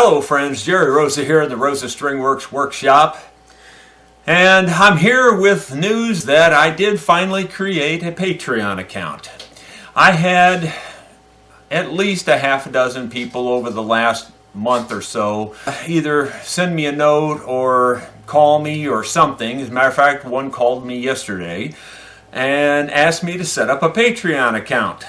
Hello friends, Jerry Rosa here in the Rosa Stringworks workshop, and I'm here with news that I did finally create a Patreon account. I had at least a half a dozen people over the last month or so either send me a note or call me or something. As a matter of fact, one called me yesterday and asked me to set up a Patreon account.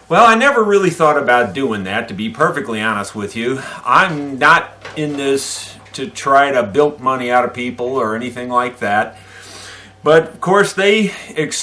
Well, I never really thought about doing that, to be perfectly honest with you. I'm not in this to try to bilk money out of people or anything like that. But of course they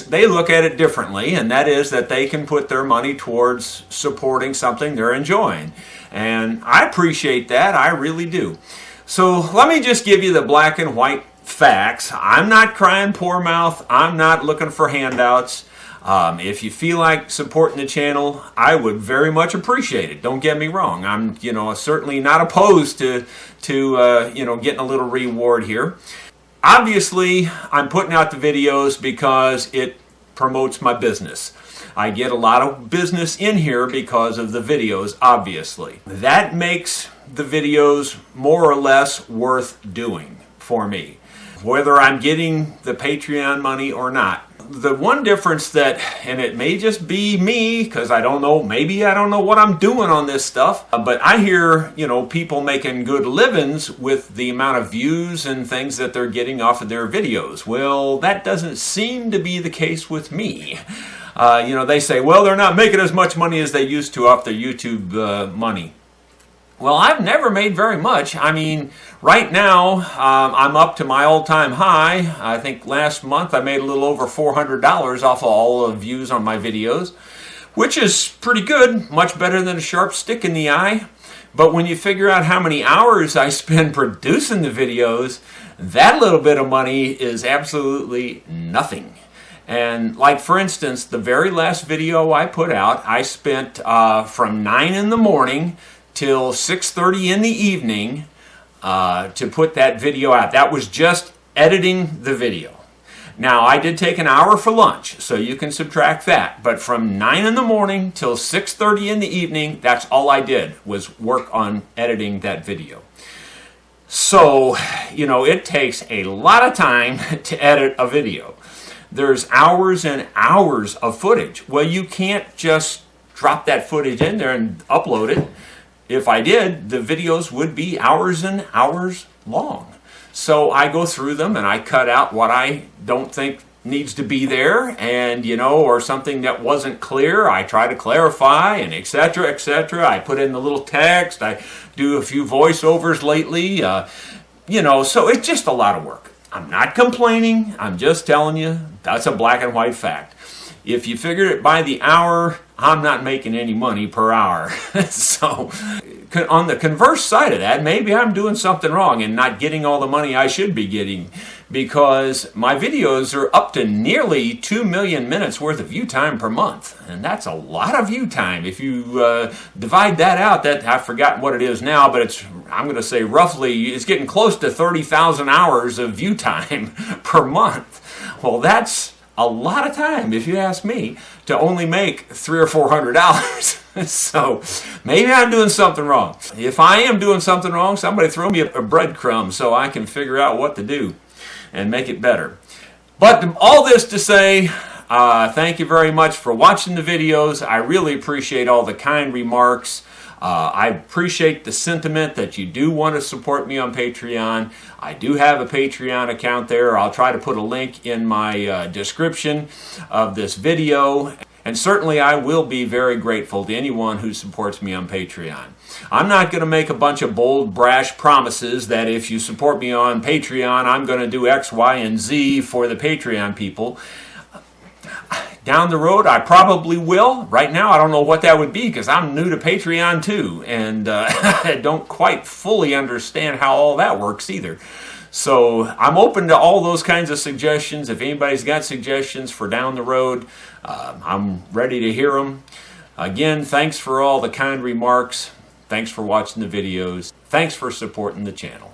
look at it differently, and that is that they can put their money towards supporting something they're enjoying. And I appreciate that, I really do. So let me just give you the black and white facts. I'm not crying poor mouth. I'm not looking for handouts. If you feel like supporting the channel, I would very much appreciate it. Don't get me wrong. I'm, certainly not opposed to getting a little reward here. Obviously, I'm putting out the videos because it promotes my business. I get a lot of business in here because of the videos, obviously. That makes the videos more or less worth doing for me, whether I'm getting the Patreon money or not. The one difference that, and it may just be me, because I don't know, maybe I don't know what I'm doing on this stuff, but I hear, people making good livings with the amount of views and things that they're getting off of their videos. Well, that doesn't seem to be the case with me. They say, well, they're not making as much money as they used to off their YouTube money. Well, I've never made very much. I mean, right now, I'm up to my all-time high. I think last month I made a little over $400 off of all the views on my videos, which is pretty good, much better than a sharp stick in the eye. But when you figure out how many hours I spend producing the videos, that little bit of money is absolutely nothing. And like, for instance, the very last video I put out, I spent from 9 in the morning till 6:30 in the evening to put that video out. That was just editing the video. Now, I did take an hour for lunch, so you can subtract that. But from 9 in the morning till 6:30 in the evening, that's all I did, was work on editing that video. So, it takes a lot of time to edit a video. There's hours and hours of footage. Well, you can't just drop that footage in there and upload it. If I did, the videos would be hours and hours long. So I go through them and I cut out what I don't think needs to be there, and or something that wasn't clear, I try to clarify, and etc., etc. I put in the little text. I do a few voiceovers lately. So it's just a lot of work. I'm not complaining. I'm just telling you that's a black and white fact. If you figure it by the hour, I'm not making any money per hour. So on the converse side of that, maybe I'm doing something wrong and not getting all the money I should be getting, because my videos are up to nearly 2 million minutes worth of view time per month. And that's a lot of view time. If you divide that out, I've forgotten what it is now, but I'm going to say roughly, it's getting close to 30,000 hours of view time per month. Well, that's a lot of time, if you ask me, to only make $300 or $400. So maybe I'm doing something wrong. If I am doing something wrong, somebody throw me a breadcrumb so I can figure out what to do and make it better. But all this to say, thank you very much for watching the videos. I really appreciate all the kind remarks. I appreciate the sentiment that you do want to support me on Patreon. I do have a Patreon account there. I'll try to put a link in my description of this video. And certainly I will be very grateful to anyone who supports me on Patreon. I'm not going to make a bunch of bold, brash promises that if you support me on Patreon, I'm going to do X, Y, and Z for the Patreon people. Down the road, I probably will. Right now, I don't know what that would be, because I'm new to Patreon too, and I don't quite fully understand how all that works either. So I'm open to all those kinds of suggestions. If anybody's got suggestions for down the road, I'm ready to hear them. Again, thanks for all the kind remarks. Thanks for watching the videos. Thanks for supporting the channel.